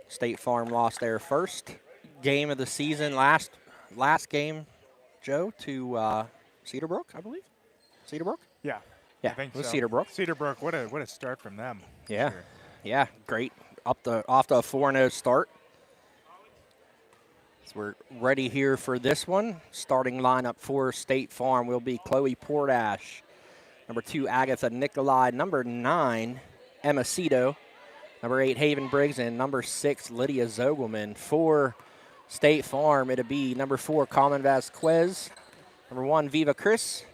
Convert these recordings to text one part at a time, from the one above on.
State Farm lost their first game of the season, last game, Joe, to Cedarbrook, I believe. Cedarbrook? Yeah, Yeah, I think it was so. Cedarbrook. Cedarbrook, what a start from them. Yeah, Sure. yeah, great. Off to a 4-0 start. So we're ready here for this one. Starting lineup for State Farm will be Chloe Portash, number 2, Agatha Nicolai, number 9, Emma Cito, number 8, Haven Briggs, and number 6, Lydia Zogelman. For State Farm, it'll be number 4, Carmen Vasquez, number 1, Viva Chris,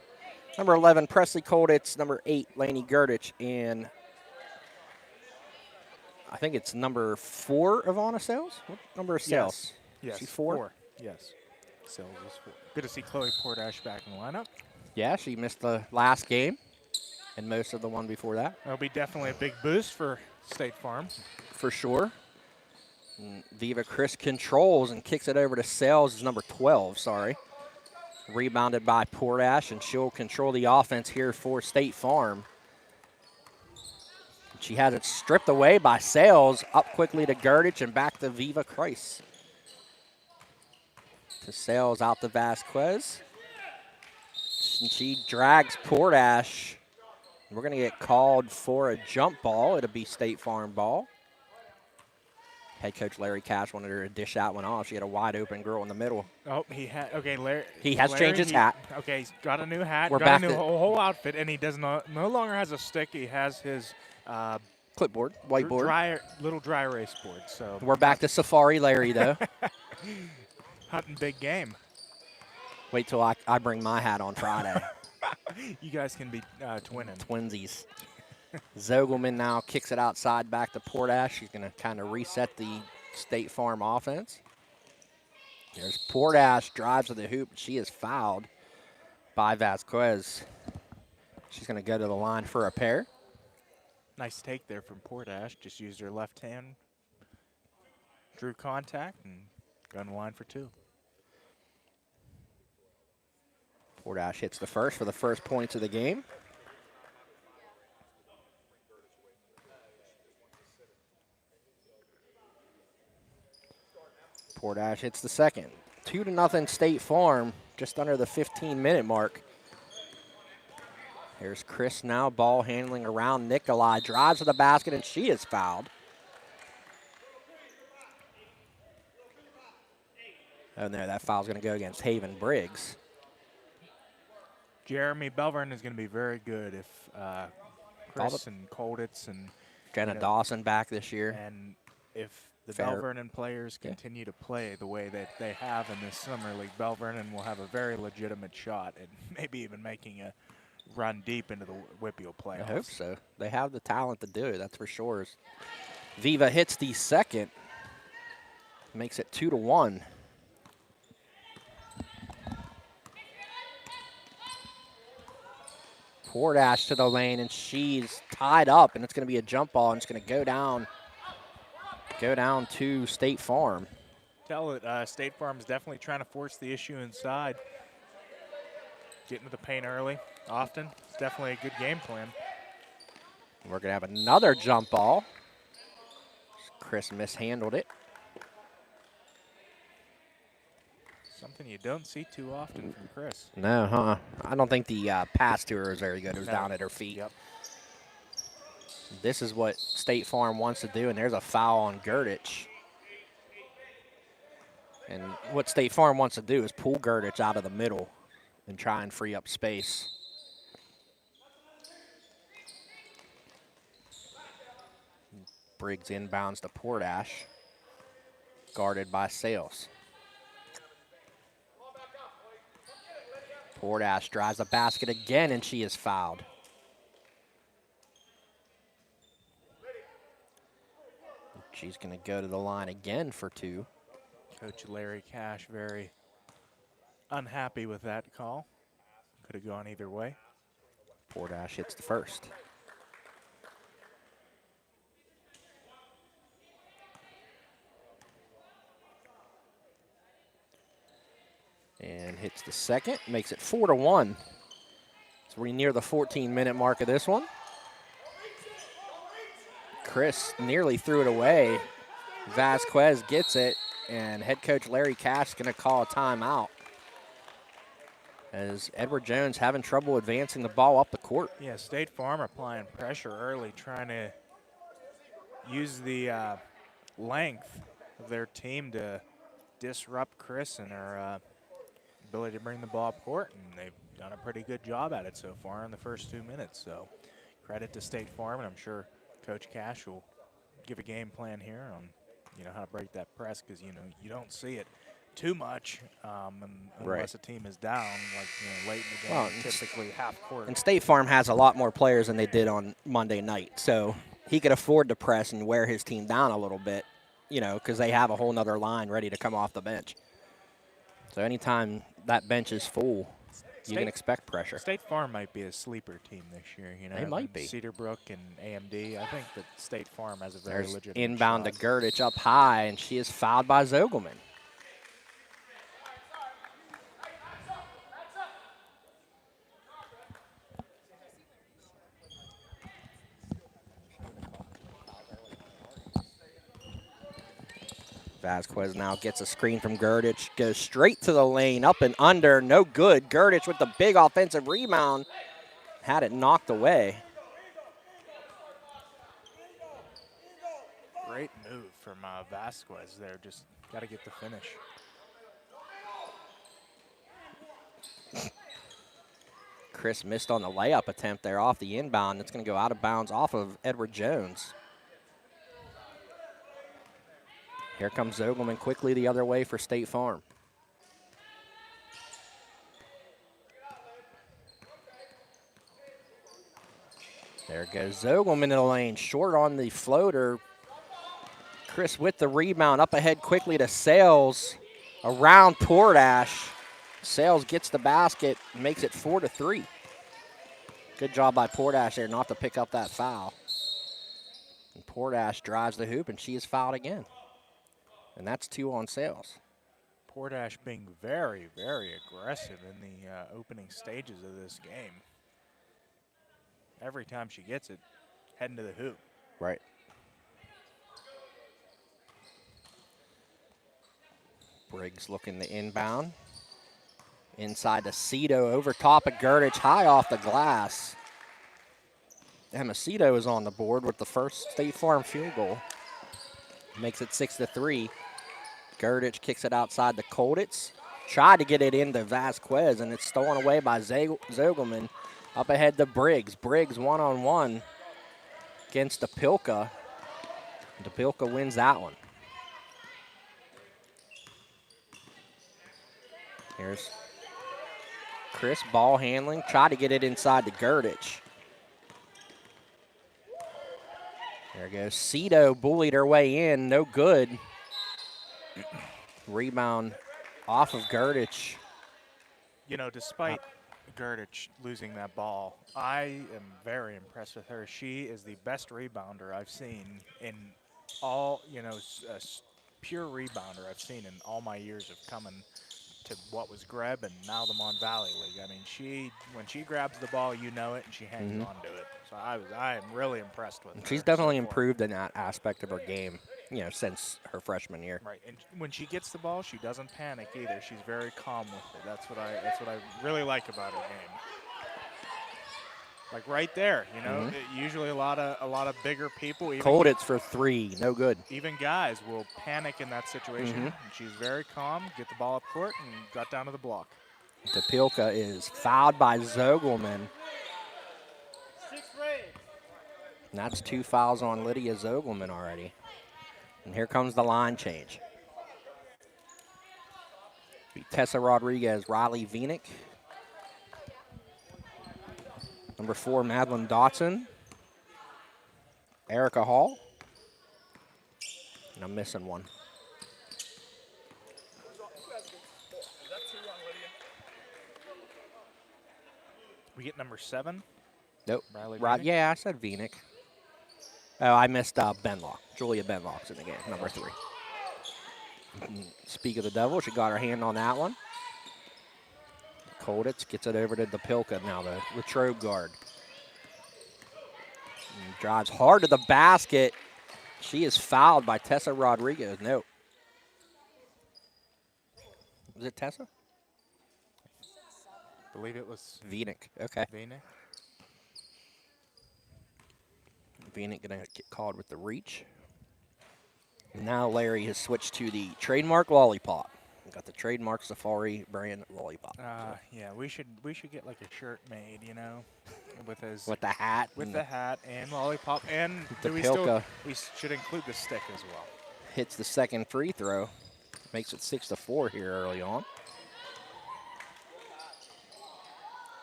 number 11, Presley Colditz, number 8, Laney Gerdich, and I think it's number 4, Ivana Sales. What number is Sales? Yes. She 4? Yes. Sales is 4. Good to see Chloe Portash back in the lineup. Yeah, she missed the last game and most of the one before that. That'll be definitely a big boost for State Farm. For sure. And Viva Chris controls and kicks it over to Sales, number 12, sorry. Rebounded by Portash, and she'll control the offense here for State Farm. She has it stripped away by Sales, up quickly to Gerdich and back to Viva Chris. To Sales, out to Vasquez. And she drags Portash. We're going to get called for a jump ball. It'll be State Farm ball. Head coach Larry Cash wanted her to dish that one off. She had a wide open girl in the middle. Oh, he had okay. Larry. He has changed his hat. Okay, he's got a new hat. We're got back a new to whole outfit, and he does no longer has a stick. He has his clipboard, whiteboard. little dry erase board. So We're back to Safari Larry though. hunting big game. Wait till I bring my hat on Friday. You guys can be twinning. Twinsies. Zogelman now kicks it outside back to Portash. She's going to kind of reset the State Farm offense. There's Portash, drives to the hoop. She is fouled by Vasquez. She's going to go to the line for a pair. Nice take there from Portash. Just used her left hand, drew contact, and got in line for 2. Portash hits the first for the first points of the game. Portash hits the second. 2-0 State Farm, just under the 15-minute mark. Here's Chris now, ball handling around Nicolai, drives to the basket, and she is fouled. And there, that foul's going to go against Haven Briggs. Jeremy Belvern is going to be very good if Chris and Colditz and Jenna Dawson back this year. And if the Bell Vernon players continue to play the way that they have in this summer league, Bell Vernon will have a very legitimate shot at maybe even making a run deep into the WPIAL playoffs. I hope so. They have the talent to do it, that's for sure. Viva hits the second, makes it 2-1. Portash to the lane, and she's tied up, and it's going to be a jump ball, and it's going to go down to State Farm. Tell it, State Farm is definitely trying to force the issue inside. Getting to the paint early, often. It's definitely a good game plan. We're going to have another jump ball. Chris mishandled it. Something you don't see too often from Chris. No, I don't think the pass to her is very good. It was down at her feet. Yep. This is what State Farm wants to do, and there's a foul on Gerdich. And what State Farm wants to do is pull Gerdich out of the middle and try and free up space. Briggs inbounds to Portash, guarded by Sales. Portash drives the basket again, and she is fouled. She's going to go to the line again for 2. Coach Larry Cash very unhappy with that call. Could have gone either way. Portash hits the first. And hits the second, makes it 4-1. So we're near the 14-minute mark of this one. Chris nearly threw it away. Vasquez gets it, and head coach Larry Cash is going to call a timeout as Edward Jones having trouble advancing the ball up the court. Yeah, State Farm applying pressure early, trying to use the length of their team to disrupt Chris and her ability to bring the ball up court, and they've done a pretty good job at it so far in the first 2 minutes. So credit to State Farm, and I'm sure Coach Cash will give a game plan here on how to break that press, because you don't see it too much unless a team is down, like late in the game, typically half court. And State Farm has a lot more players than they did on Monday night, so he could afford to press and wear his team down a little bit, because they have a whole nother line ready to come off the bench. So anytime that bench is full, you can expect pressure. State Farm might be a sleeper team this year. They might be. Cedarbrook and AMD. I think that State Farm has a very legitimate inbound shot. to Gurdich up high, and she is fouled by Zogelman. Vasquez now gets a screen from Gurdich, goes straight to the lane, up and under, no good. Gurdich with the big offensive rebound, had it knocked away. Great move from Vasquez there, just got to get the finish. Chris missed on the layup attempt there off the inbound. It's going to go out of bounds off of Edward Jones. Here comes Zogelman quickly the other way for State Farm. There goes Zogelman in the lane, short on the floater. Chris with the rebound, up ahead quickly to Sales, around Portash. Sales gets the basket, makes it 4-3. Good job by Portash there not to pick up that foul. And Portash drives the hoop, and she is fouled again. And that's 2 on Sales. Portash being very, very aggressive in the opening stages of this game. Every time she gets it, heading to the hoop. Right. Briggs looking to inbound. Inside to Cito, over top of Gurdich, high off the glass. Emma Cito is on the board with the first State Farm field goal. Makes it 6-3. Gurdich kicks it outside to Kolditz. Tried to get it into Vasquez, and it's stolen away by Zogelman. Up ahead to Briggs. Briggs one-on-one against DePilka. DePilka wins that one. Here's Chris, ball handling. Tried to get it inside to Gurdich. There goes Cito, bullied her way in, no good. Rebound off of Gurdich. Despite Gurdich losing that ball, I am very impressed with her. She is the best rebounder I've seen in all, pure rebounder I've seen in all my years of coming to what was Greb and now the Mon Valley League. I mean, when she grabs the ball, you know it, and she hangs on to it. So I am really impressed with her. She's definitely improved in that aspect of her game, since her freshman year. Right, and when she gets the ball, she doesn't panic either. She's very calm with it. That's what I really like about her game. Like right there, usually a lot of bigger people. Kolditz for 3, no good. Even guys will panic in that situation. And she's very calm, get the ball up court, and got down to the block. DePilka is fouled by Zogelman. And that's 2 fouls on Lydia Zogelman already. And here comes the line change. Tessa Rodriguez, Riley Vienick. Number 4, Madeline Dotson. Erica Hall. And I'm missing one. We get number 7. Nope. Riley yeah, I said Vienick. Oh, I missed Benlock. Julia Benlock's in the game, number 3. Speak of the devil, she got her hand on that one. Kolditz gets it over to DePilka now, the Latrobe guard. And drives hard to the basket. She is fouled by Tessa Rodriguez. No. Was it Tessa? I believe it was Vinick. Okay. Vina. Vinick going to get called with the reach. Now Larry has switched to the trademark lollipop. Got the trademark Safari brand lollipop. Yeah, we should get like a shirt made, you know, with the hat. With the hat and lollipop, and the we should include the stick as well. Hits the second free throw, makes it 6-4 here early on.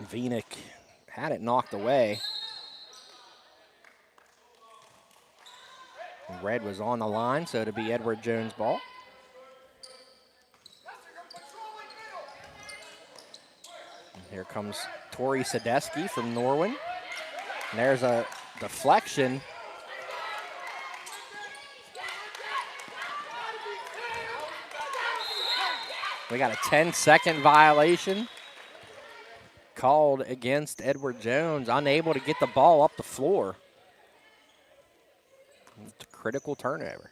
Vinick had it knocked away. Red was on the line, so it'll be Edward Jones' ball. And here comes Tori Sadesky from Norwin. And there's a deflection. We got a 10-second violation called against Edward Jones, unable to get the ball up the floor. It's a critical turnover.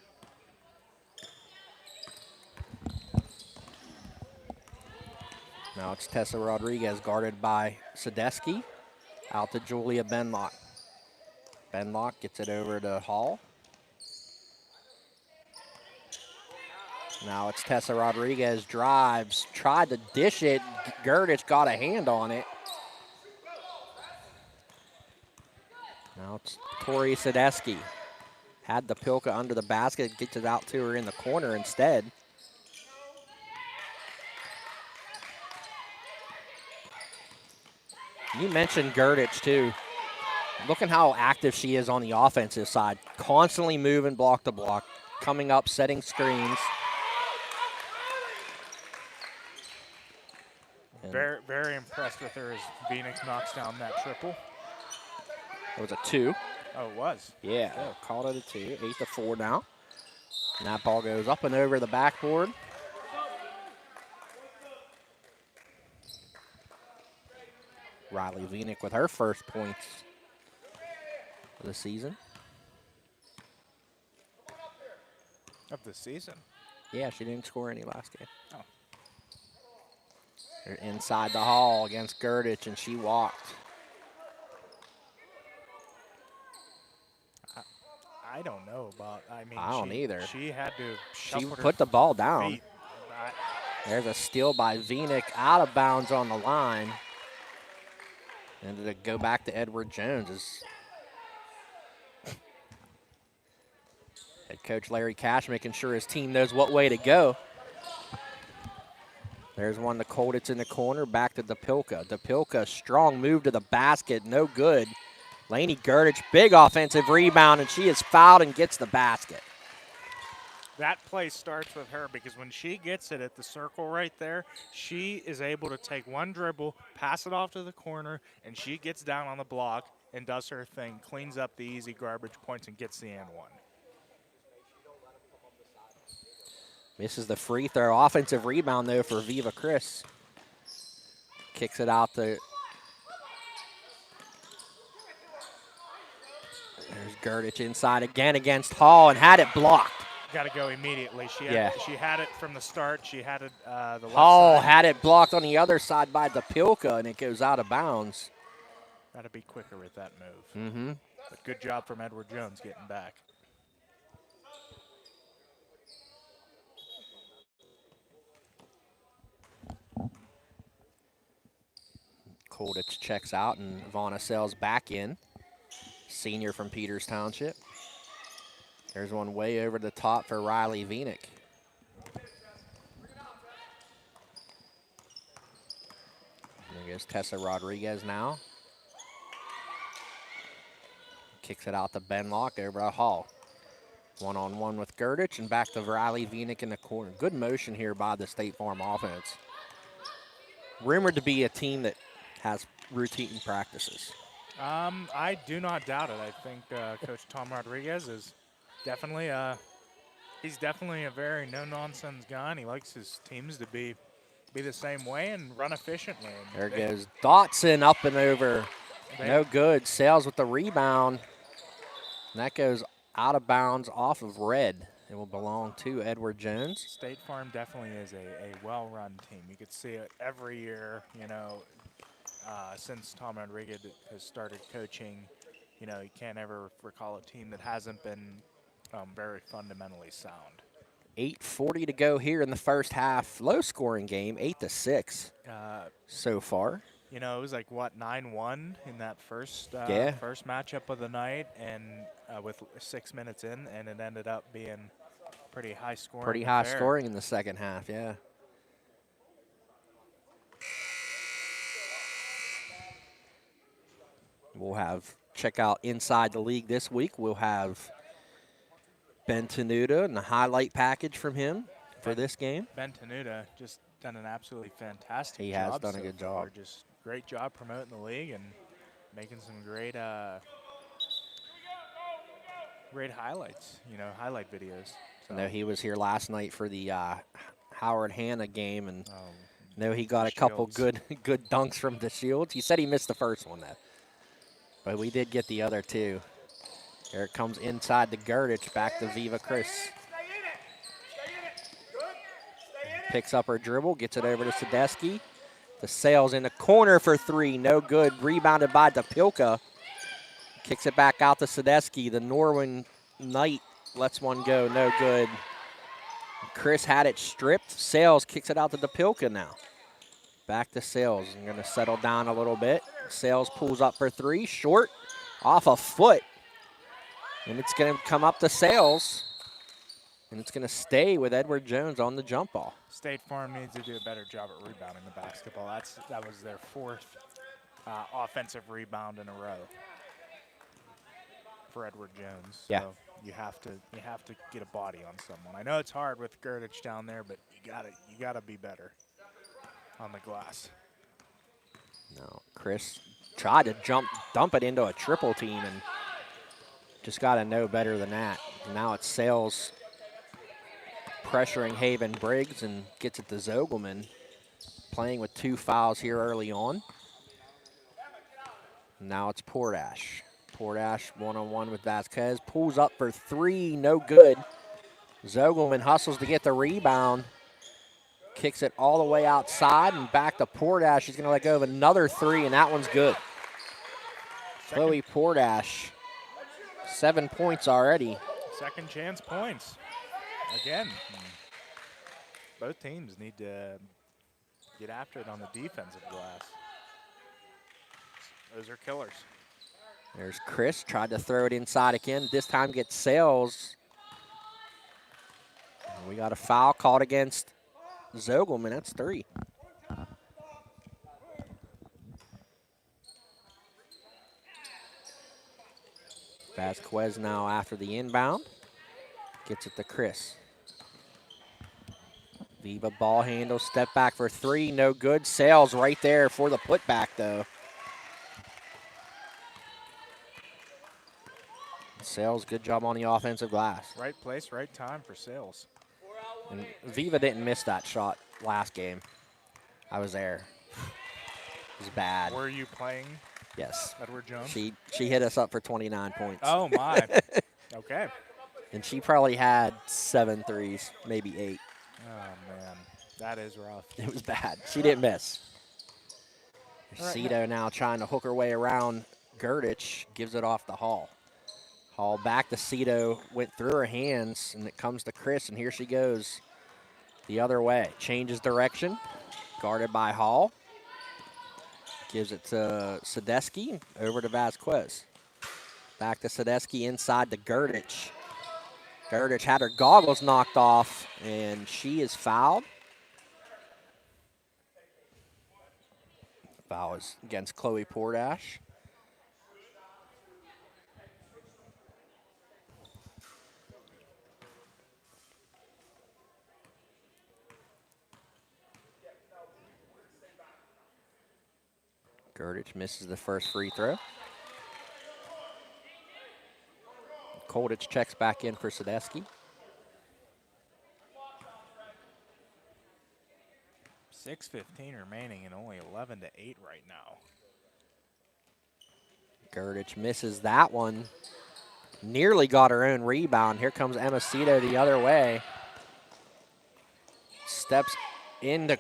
Now it's Tessa Rodriguez guarded by Sadesky. Out to Julia Benlock. Benlock gets it over to Hall. Now it's Tessa Rodriguez drives, tried to dish it. Gerdich got a hand on it. Now it's Tori Sadesky. Had the Pilka under the basket, gets it out to her in the corner instead. You mentioned Gerdich too. Look at how active she is on the offensive side. Constantly moving block to block, coming up, setting screens. Very, very impressed with her as Vinick knocks down that triple. It was a 2. Oh, it was? Yeah, called it a 2. 8-4 now. And that ball goes up and over the backboard. Riley Vinick with her first points of the season. Of the season? Yeah, she didn't score any last game. Oh. They're inside the hall against Gerdich, and she walked. I don't know about. I mean, I don't either. She had to. She put the ball down. Feet. There's a steal by Vinick, out of bounds on the line. And to go back to Edward Jones. Head coach Larry Cash making sure his team knows what way to go. There's one to Kolditz in the corner, back to DePilka. DePilka, strong move to the basket, no good. Lainey Gerdich, big offensive rebound, and she is fouled and gets the basket. That play starts with her because when she gets it at the circle right there, she is able to take one dribble, pass it off to the corner, and she gets down on the block and does her thing, cleans up the easy garbage points and gets the and one. Misses the free throw. Offensive rebound, though, for Viva Chris. Kicks it out to... There's Gerdich inside again against Hall and had it blocked. Got to go immediately. She had it from the start. She had it the left Hall side. had it blocked on the other side by DePilka, and it goes out of bounds. Got to be quicker with that move. Mm-hmm. But good job from Edward Jones getting back. Kolditz checks out, and Ivana Sells back in. Senior from Peters Township. There's one way over the top for Riley Vinick. There goes Tessa Rodriguez now. Kicks it out to Benlock over to Hall. One-on-one with Gerdich and back to Riley Vinick in the corner. Good motion here by the State Farm offense. Rumored to be a team that has routine practices. I do not doubt it. I think Coach Tom Rodriguez is definitely he's definitely a very no-nonsense guy, and he likes his teams to be the same way and run efficiently. And there goes Dotson up and over. No good. Sales with the rebound. And that goes out of bounds off of red. It will belong to Edward Jones. State Farm definitely is a well-run team. You could see it every year, you know, since Tom Rodriguez has started coaching. You know, you can't ever recall a team that hasn't been very fundamentally sound. 8:40 to go here in the first half. Low-scoring game, 8-6 so far. You know, it was like, what, 9-1 in that first first matchup of the night, and with 6 minutes in, and it ended up being pretty high scoring. Pretty high scoring in the second half, yeah. We'll have, check out Inside the League this week. We'll have Ben Tenuta and the highlight package from him for this game. Ben Tenuta just done an absolutely fantastic job. He has done a good job. Just great job promoting the league and making some great great highlights, you know, highlight videos. So. I know he was here last night for the Howard Hanna game, and know he got a couple good dunks from the Shields. He said he missed the first one, though. But we did get the other two. Here it comes inside the Girdich, back to Viva Chris. Picks up her dribble, gets it over to Sadesky. The Sales in the corner for three, no good. Rebounded by DePilka. Kicks it back out to Sadesky. The Norwin Knight lets one go, no good. Chris had it stripped. Sales kicks it out to DePilka now. Back to Sales. I'm going to settle down a little bit. Sales pulls up for three, short, off a foot. And it's going to come up to Sales. And it's going to stay with Edward Jones on the jump ball. State Farm needs to do a better job at rebounding the basketball. That was their fourth offensive rebound in a row for Edward Jones. Yeah. So you have to get a body on someone. I know it's hard with Girdich down there, but you gotta be better on the glass. No, Chris tried to dump it into a triple team and just got to know better than that. Now it's Sales pressuring Haven Briggs and gets it to Zogelman, playing with 2 fouls here early on. Now it's Portash. Portash one-on-one with Vasquez, pulls up for three, no good. Zogelman hustles to get the rebound, kicks it all the way outside and back to Portash. He's going to let go of another three, and that one's good. Chloe Portash, 7 points already. Second chance points. Again, both teams need to get after it on the defensive glass. Those are killers. There's Chris, tried to throw it inside again. This time gets Sales. And we got a foul called against Zogelman. That's 3. Vasquez now after the inbound. Gets it to Chris. Viva ball handle, step back for three, no good. Sales right there for the putback, though. Sales, good job on the offensive glass. Right place, right time for Sales. And Viva didn't miss that shot last game. I was there. It was bad. Were you playing? Yes. Edward Jones? She hit us up for 29 points. Oh, my. Okay. And she probably had 7 threes, maybe 8. Oh, man. That is rough. It was bad. She didn't miss. Right. Cito now trying to hook her way around Girdich. Gives it off to Hall. Hall back to Cito. Went through her hands, and it comes to Chris, and here she goes the other way. Changes direction. Guarded by Hall. Gives it to Sadesky. Over to Vasquez. Back to Sadesky inside to Girdich. Girdich had her goggles knocked off, and she is fouled. Foul is against Chloe Portash. Girdich misses the first free throw. Kolditch checks back in for Sadesky. 6:15 remaining and only 11-8 right now. Girdich misses that one. nearly got her own rebound. Here comes Emacito the other way. Steps into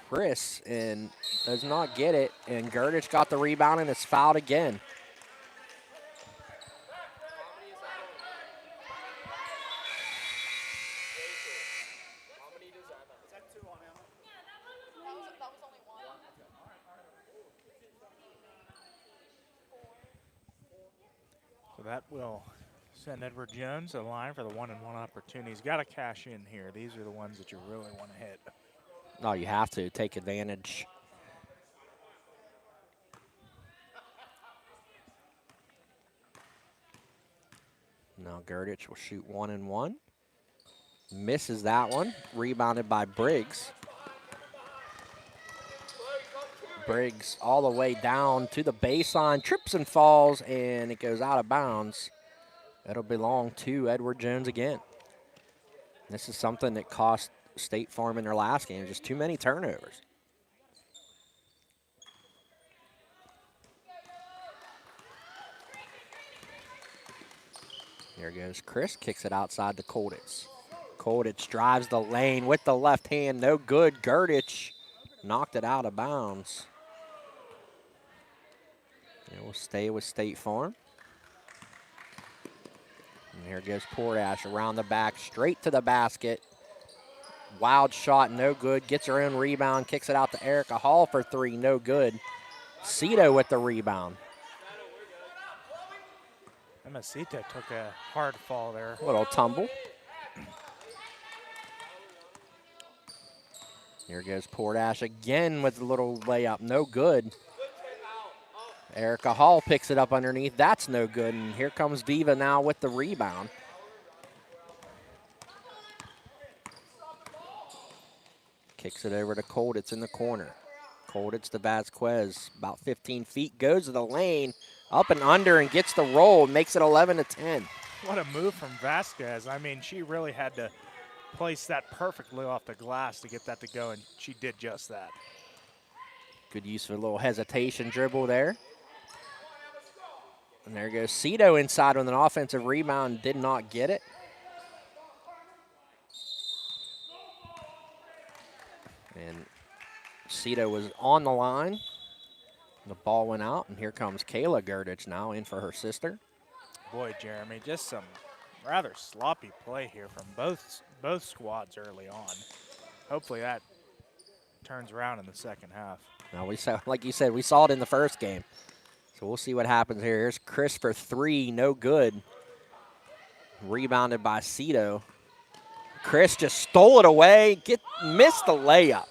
Chris and does not get it. And Gerdich got the rebound and is fouled again. So that will send Edward Jones a line for the 1-and-1 opportunity. He's got to cash in here. These are the ones that you really want to hit. No, you have to take advantage. Now Gerdich will shoot 1-and-1. Misses that one. Rebounded by Briggs. Briggs all the way down to the baseline, trips and falls, and it goes out of bounds. That'll belong to Edward Jones again. This is something that cost State Farm in their last game, just too many turnovers. Here goes Chris, kicks it outside to Kolditz. Kolditz drives the lane with the left hand, no good. Gerdich knocked it out of bounds. It will stay with State Farm. And here goes Portash around the back, straight to the basket. Wild shot, no good. Gets her own rebound, kicks it out to Erica Hall for three, no good. Cito with the rebound. Emacito took a hard fall there. Little tumble. Here goes Portash again with a little layup, no good. Erica Hall picks it up underneath. That's no good. And here comes Diva now with the rebound. Kicks it over to Kolditz in the corner. Kolditz to Vasquez, about 15 feet, goes to the lane, up and under, and gets the roll, makes it 11-10. What a move from Vasquez. I mean, she really had to place that perfectly off the glass to get that to go, and she did just that. Good use of a little hesitation dribble there. And there goes Cito inside with an offensive rebound, did not get it. And Cito was on the line. The ball went out, and here comes Kayla Gerdich now in for her sister. Boy, Jeremy, just some rather sloppy play here from both squads early on. Hopefully that turns around in the second half. Now we saw, like you said, we saw it in the first game. So we'll see what happens here. Here's Chris for three, no good. Rebounded by Cito. Chris just stole it away, missed the layup.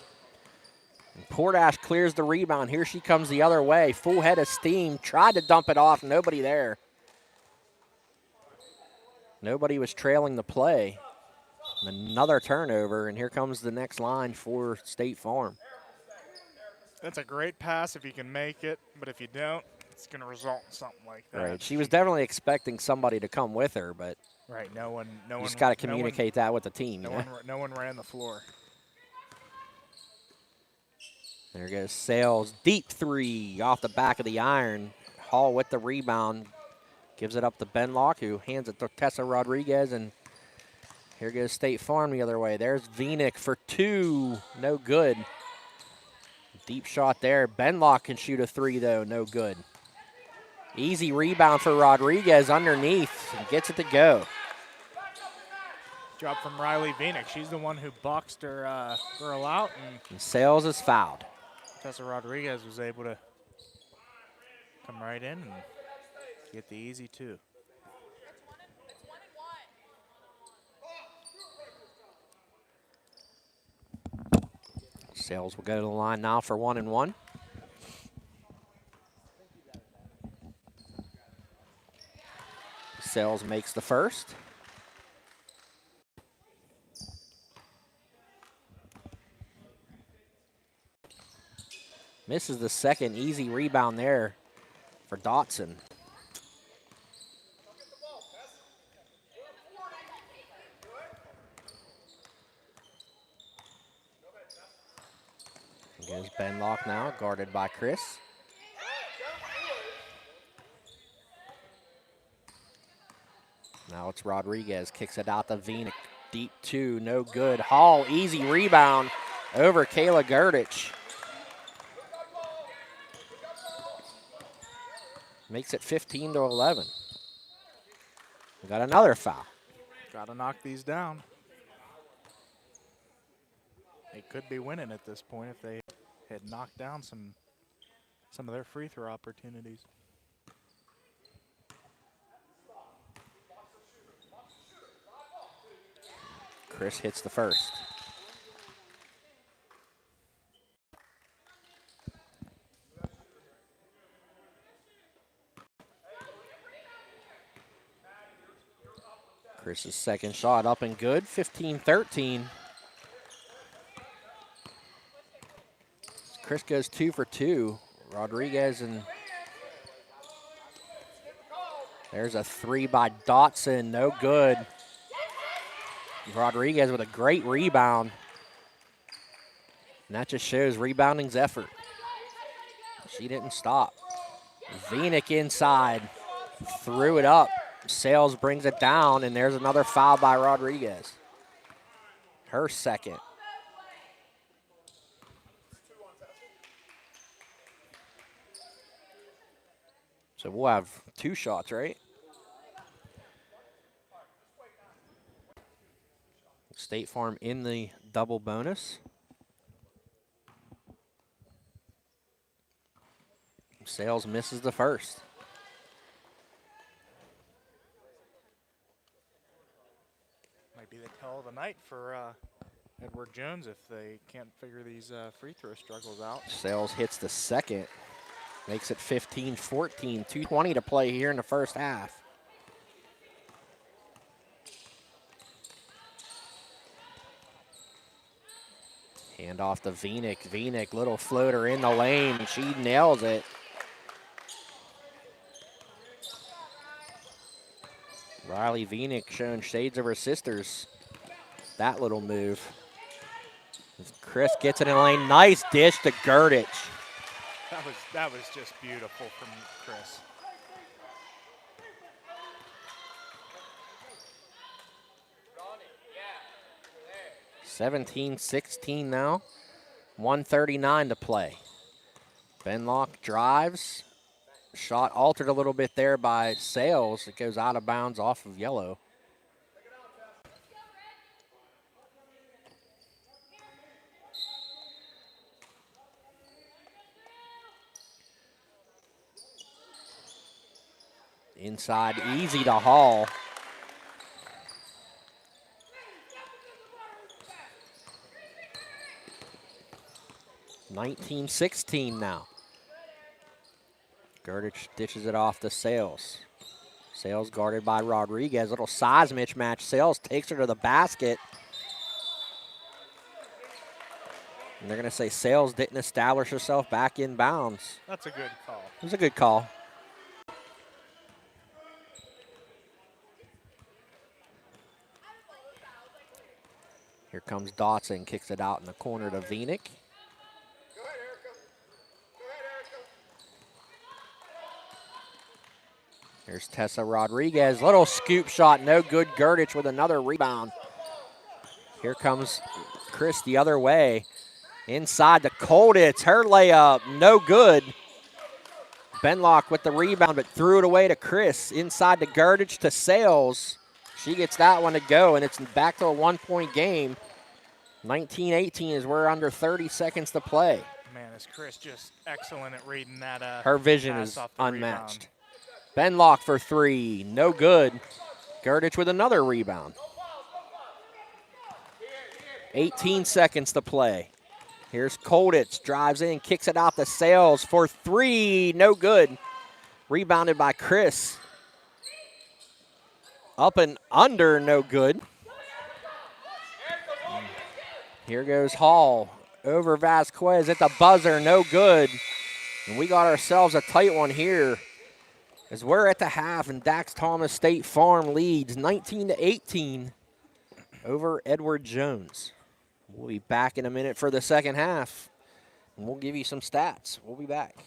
And Portash clears the rebound. Here she comes the other way, full head of steam. Tried to dump it off, nobody there. Nobody was trailing the play. Another turnover, and here comes the next line for State Farm. That's a great pass if you can make it, but if you don't, it's going to result in something like that. Right. She was definitely expecting somebody to come with her, but right. No one. Just got to communicate that with the team. No one ran the floor. There goes Sales, deep three off the back of the iron. Hall with the rebound, gives it up to Benlock, who hands it to Tessa Rodriguez, and here goes State Farm the other way. There's Venick for two, no good. Deep shot there. Benlock can shoot a three, though, no good. Easy rebound for Rodriguez underneath and gets it to go. Job from Riley Venick. She's the one who boxed her girl out. And Sales is fouled. Tessa Rodriguez was able to come right in and get the easy two. Sales will go to the line now for 1-and-1. Sales makes the first. Misses the second. Easy rebound there for Dotson. Goes Benlock now, guarded by Chris. Now it's Rodriguez, kicks it out to Vina. Deep two, no good. Hall, easy rebound over Kayla Gurdich. Makes it 15-11. We got another foul. Got to knock these down. They could be winning at this point if they had knocked down some of their free throw opportunities. Chris hits the first. Chris's second shot up and good, 15-13. Chris goes 2 for 2. Rodriguez, and there's a three by Dotson, no good. Rodriguez with a great rebound. And that just shows rebounding's effort. She didn't stop. Vinick inside, threw it up. Sales brings it down, and there's another foul by Rodriguez. Her second. So we'll have 2 shots, right? State Farm in the double bonus. Sales misses the first. Might be the tell of the night for Edward Jones if they can't figure these free throw struggles out. Sales hits the second. Makes it 15-14. 2:20 to play here in the first half. Hand off to Vinick. Vinick, little floater in the lane. She nails it. Riley Vinick showing shades of her sisters. That little move. Chris gets it in the lane. Nice dish to Gurdich. That was just beautiful from Chris. Yeah. 17-16 now. 1:39 to play. Benlock drives. Shot altered a little bit there by Sales. It goes out of bounds off of yellow. Inside, easy to Hall. (19-16) now. Gurdich dishes it off to Sales. Sales guarded by Rodriguez. Little size mismatch. Sales takes her to the basket. And they're going to say Sales didn't establish herself back in bounds. That's a good call. It was a good call. Here comes Dotson, kicks it out in the corner to Vinick. Here's Tessa Rodriguez, little scoop shot, no good. Gurdich with another rebound. Here comes Chris the other way. Inside to Colditz, her layup, no good. Benlock with the rebound, but threw it away to Chris. Inside to Gurdich to Sales. She gets that one to go, and it's back to a 1-point game. 19-18 as we're under 30 seconds to play. Man, is Chris just excellent at reading that her vision is Rebound. unmatched. Benlock for 3, no good. Gurdich with another rebound. 18 seconds to play. Here's Colditz, drives in, kicks it out to Sales for 3, no good. Rebounded by Chris. Up and under, no good. Here goes Hall over Vasquez at the buzzer, no good. And we got ourselves a tight one here as we're at the half, and Dax Thomas State Farm leads 19-18 over Edward Jones. We'll be back in a minute for the second half, and we'll give you some stats. We'll be back.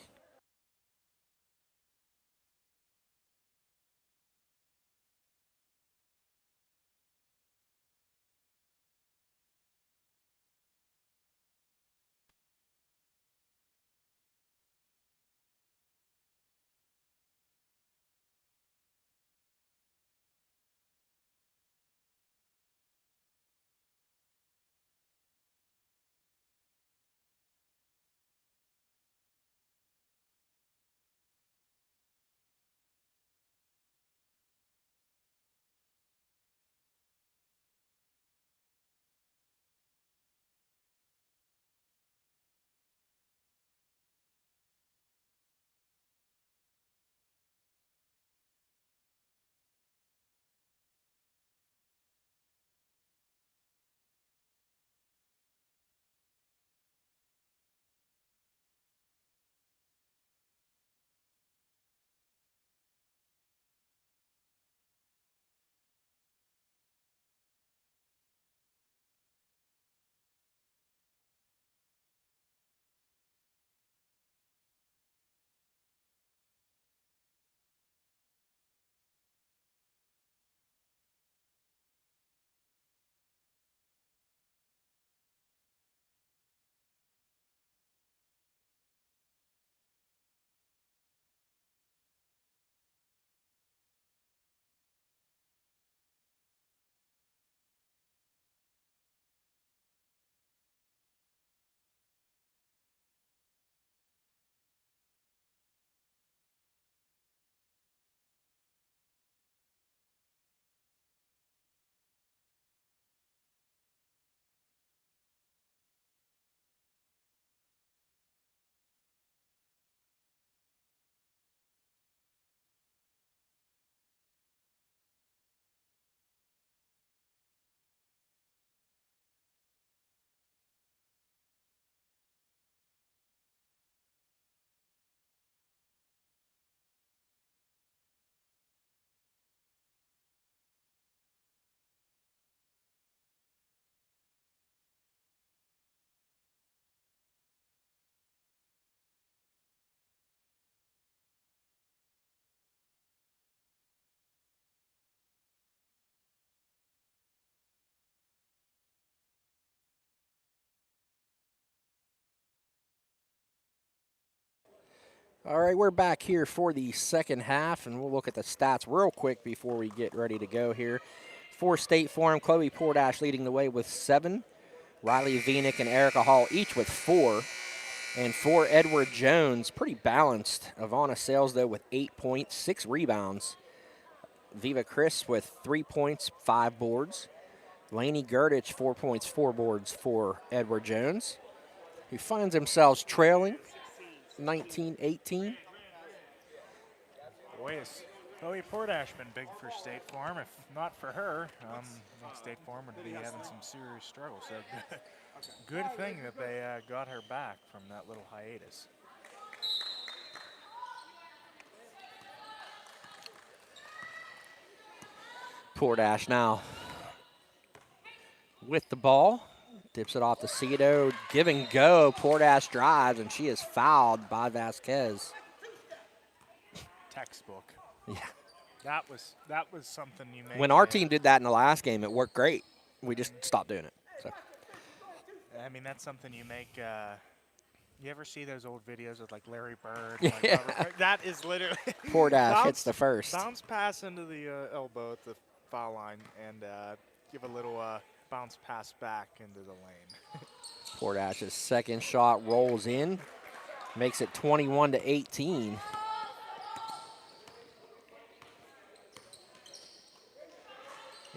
All right, we're back here for the second half, and we'll look at the stats real quick before we get ready to go here. For State Farm, Chloe Portash leading the way with 7. Riley Vienick and Erica Hall each with 4. And for Edward Jones, pretty balanced. Ivana Sales, though, with 8 points, 6 rebounds. Viva Chris with 3 points, 5 boards. Laney Gerdich, 4 points, 4 boards for Edward Jones, who finds themselves trailing 19-18. Boy, has Chloe Portash been big for State Farm. If not for her, I think State Farm would be having some serious struggles. So good thing that they got her back from that little hiatus. Portash now with the ball. Dips it off to Cito. Give and go. Portash drives, and she is fouled by Vasquez. Textbook. Yeah. That was something you made. When our team did that in the last game, it worked great. We just stopped doing it. So. I mean, that's something you make. You ever see those old videos with like Larry Bird? Yeah. That is literally. Portash hits the first. Bounce pass into the elbow at the foul line and give a little bounce pass back into the lane. Portash's second shot rolls in, makes it 21-18.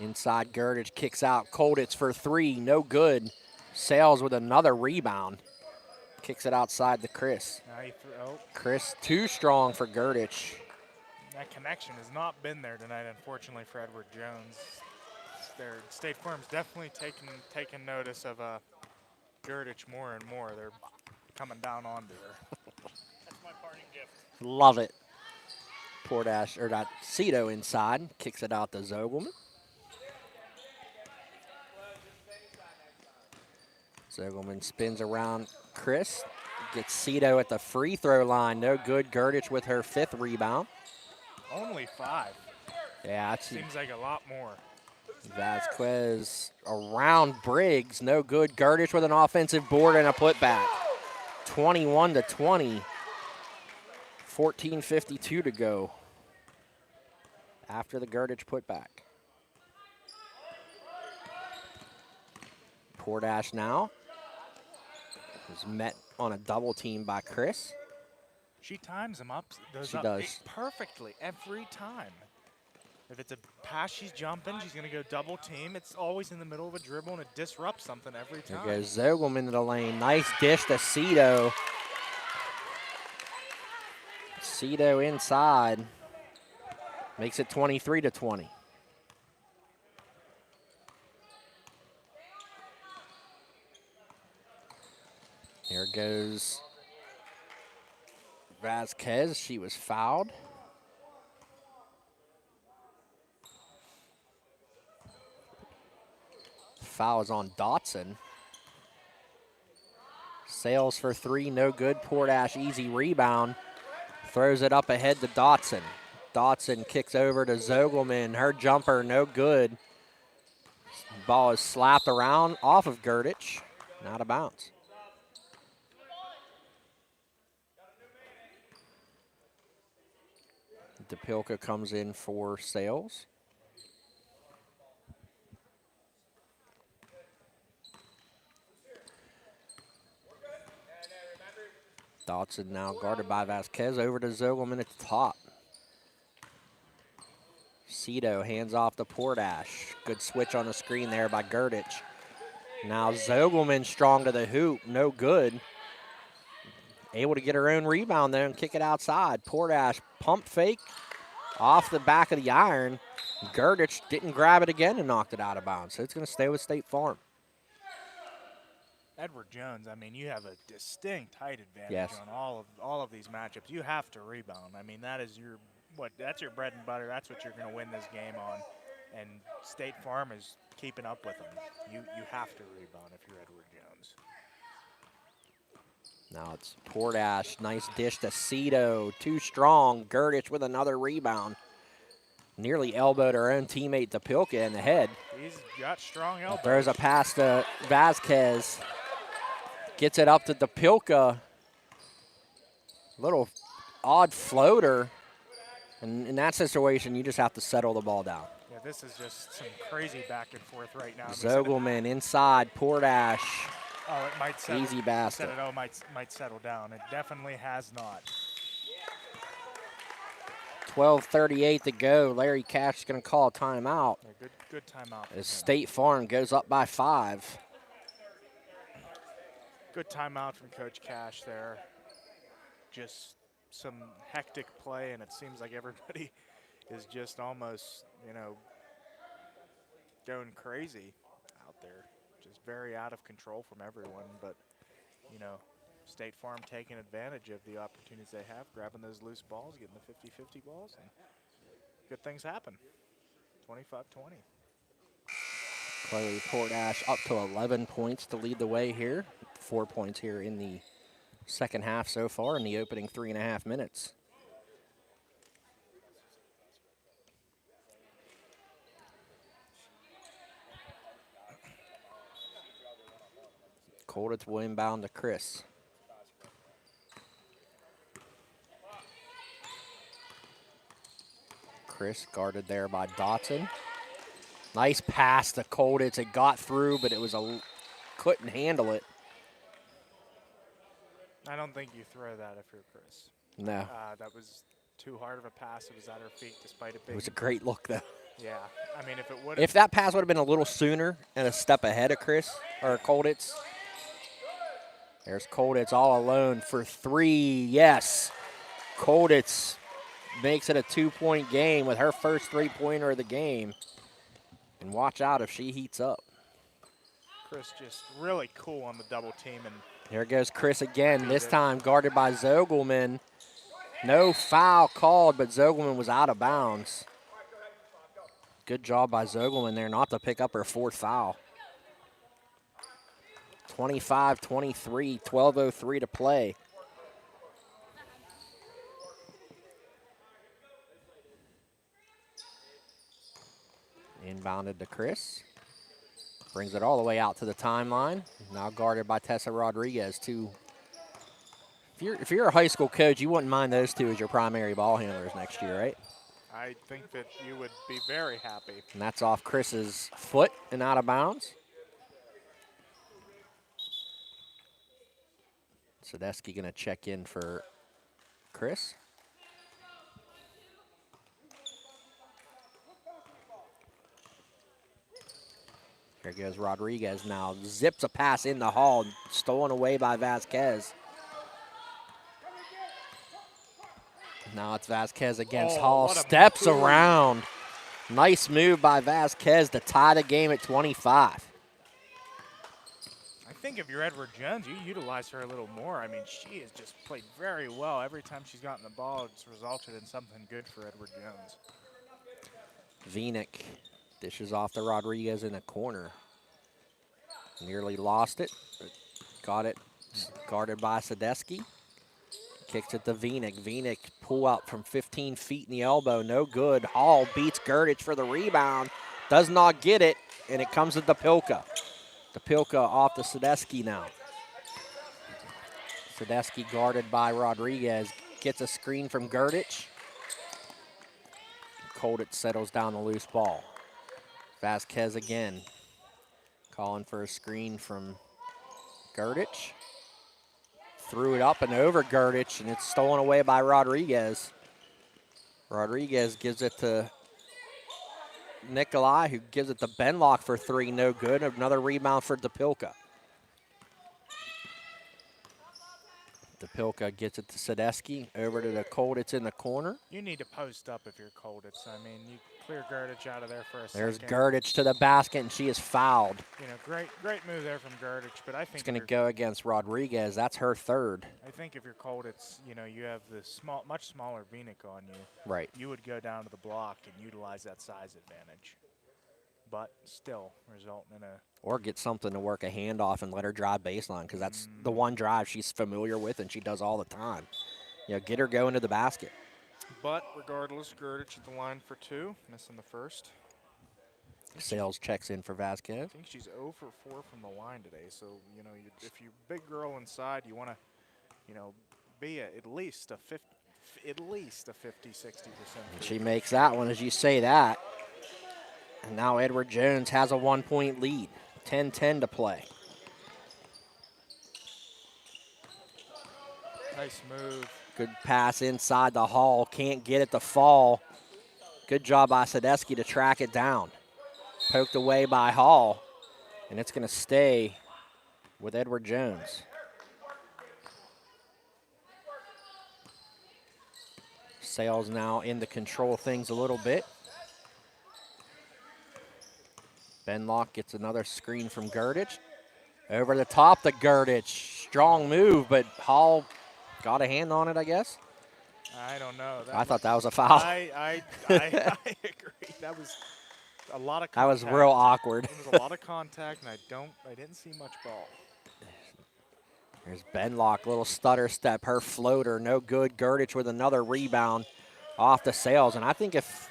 Inside, Gerdich kicks out. Kolditz for 3, no good. Sales with another rebound. Kicks it outside to Chris. Chris too strong for Gerdich. That connection has not been there tonight, unfortunately, for Edward Jones. State Farm's definitely taking notice of Gerdich more and more. They're coming down onto her. That's my parting gift. Love it. Portash, or that Cito inside, kicks it out to Zogelman. Zogelman spins around Chris, gets Cito at the free throw line. No good. Gerdich with her 5th rebound. Only 5. Yeah, that seems like a lot more. Vasquez around Briggs. No good. Gerdich with an offensive board and a putback. 21-20. 14:52 to go after the Gerdich putback. Portash now is met on a double team by Chris. She times him up. She does. Perfectly every time. If it's a pass she's jumping, she's going to go double team. It's always in the middle of a dribble, and it disrupts something every time. There goes Zogelman into the lane. Nice dish to Cito. Cito inside. Makes it 23-20. Here goes Vasquez. She was fouled. Foul is on Dotson. Sales for 3, no good. Portash, easy rebound. Throws it up ahead to Dotson. Dotson kicks over to Zogelman. Her jumper, no good. Ball is slapped around off of Gerdich. Out of bounds. DePilka comes in for Sales. Dotson now guarded by Vasquez. Over to Zogelman at the top. Cito hands off to Portash. Good switch on the screen there by Gerdich. Now Zogelman strong to the hoop. No good. Able to get her own rebound there and kick it outside. Portash pump fake off the back of the iron. Gerdich didn't grab it again and knocked it out of bounds. So it's going to stay with State Farm. Edward Jones, I mean, you have a distinct height advantage yes. on all of these matchups. You have to rebound. I mean, that is that's your bread and butter. That's what you're going to win this game on. And State Farm is keeping up with them. You have to rebound if you're Edward Jones. Now it's Portash. Nice dish to Cito. Too strong. Gerdich with another rebound. Nearly elbowed her own teammate DePilka in the head. He's got strong elbows. Throws a pass to Vasquez. Gets it up to DePilka. Little odd floater. And in that situation, you just have to settle the ball down. Yeah, this is just some crazy back and forth right now. Zogelman inside, Portash. Oh, it might settle. Easy basket. Said it might settle down. It definitely has not. 12:38 to go. Larry Cash is going to call a timeout. Yeah, good timeout. As State Farm goes up by 5. Good timeout from Coach Cash there. Just some hectic play, and it seems like everybody is just almost, going crazy out there. Just very out of control from everyone, but, State Farm taking advantage of the opportunities they have, grabbing those loose balls, getting the 50-50 balls, and good things happen. 25-20. Chloe Portash up to 11 points to lead the way here. 4 points here in the second half so far in the opening 3.5 minutes. Colditz will inbound to Chris. Chris guarded there by Dotson. Nice pass to Colditz. It got through, but it was couldn't handle it. I don't think you throw that if you're Chris. No. That was too hard of a pass. It was at her feet despite it being. It was a great look, though. Yeah. I mean, if that pass would have been a little sooner and a step ahead of Chris, or Colditz. There's Colditz all alone for 3. Yes. Colditz makes it a 2-point game with her first 3-pointer of the game. And watch out if she heats up. Chris just really cool on the double team. And there goes Chris again, this time guarded by Zogelman. No foul called, but Zogelman was out of bounds. Good job by Zogelman there not to pick up her 4th foul. 25-23, 12:03 to play. Inbounded to Chris. Brings it all the way out to the timeline. Now guarded by Tessa Rodriguez. If you're a high school coach, you wouldn't mind those two as your primary ball handlers next year, right? I think that you would be very happy. And that's off Chris's foot and out of bounds. Sadesky going to check in for Chris. Here goes Rodriguez now. Zips a pass in the hall, stolen away by Vasquez. Now it's Vasquez against Hall. Steps around. Nice move by Vasquez to tie the game at 25. I think if you're Edward Jones, you utilize her a little more. I mean, she has just played very well. Every time she's gotten the ball, it's resulted in something good for Edward Jones. Vinick dishes off to Rodriguez in the corner. Nearly lost it, but got it guarded by Sadesky. Kicks it to Vinick. Vinick pull up from 15 feet in the elbow. No good. Hall beats Gerdich for the rebound. Does not get it, and it comes to Depilka. Depilka off to Sadesky now. Sadesky guarded by Rodriguez. Gets a screen from Gerdich. Colditz settles down the loose ball. Vasquez again. Calling for a screen from Gerdich. Threw it up and over Gerdich, and it's stolen away by Rodriguez. Rodriguez gives it to Nikolai, who gives it to Benlock for 3, no good. Another rebound for Depilka. Depilka gets it to Sadesky, over to the Colditz in the corner. You need to post up if you're Colditz. I mean, you clear Gerdich out of there for a There's second. Gerdich to the basket, and she is fouled. Great move there from Gerdich, but I think it's going to go against Rodriguez. That's her 3rd. I think if you're Colditz, you have the much smaller Vinick on you. Right. You would go down to the block and utilize that size advantage. But still resulting in a... Or get something to work a handoff and let her drive baseline, because that's the one drive she's familiar with and she does all the time. Get her going to the basket. But regardless, Gerdich at the line for 2, missing the first. Sales checks in for Vasquez. I think she's 0 for 4 from the line today. So, if you're big girl inside, you want to, be at least a at least a 50–60%. She makes that one as you say that. And now Edward Jones has a 1-point lead. 10-10 to play. Nice move. Good pass inside the Hall. Can't get it to fall. Good job by Sadesky to track it down. Poked away by Hall. And it's going to stay with Edward Jones. Sales now in to control things a little bit. Benlock gets another screen from Gurditch. Over the top to Gurditch. Strong move, but Hall got a hand on it, I guess. I don't know. I thought that was a foul. I agree. That was a lot of contact. That was real awkward. It was a lot of contact, and I didn't see much ball. There's Benlock, little stutter step, her floater, no good. Gurditch with another rebound off the Sales. And I think if,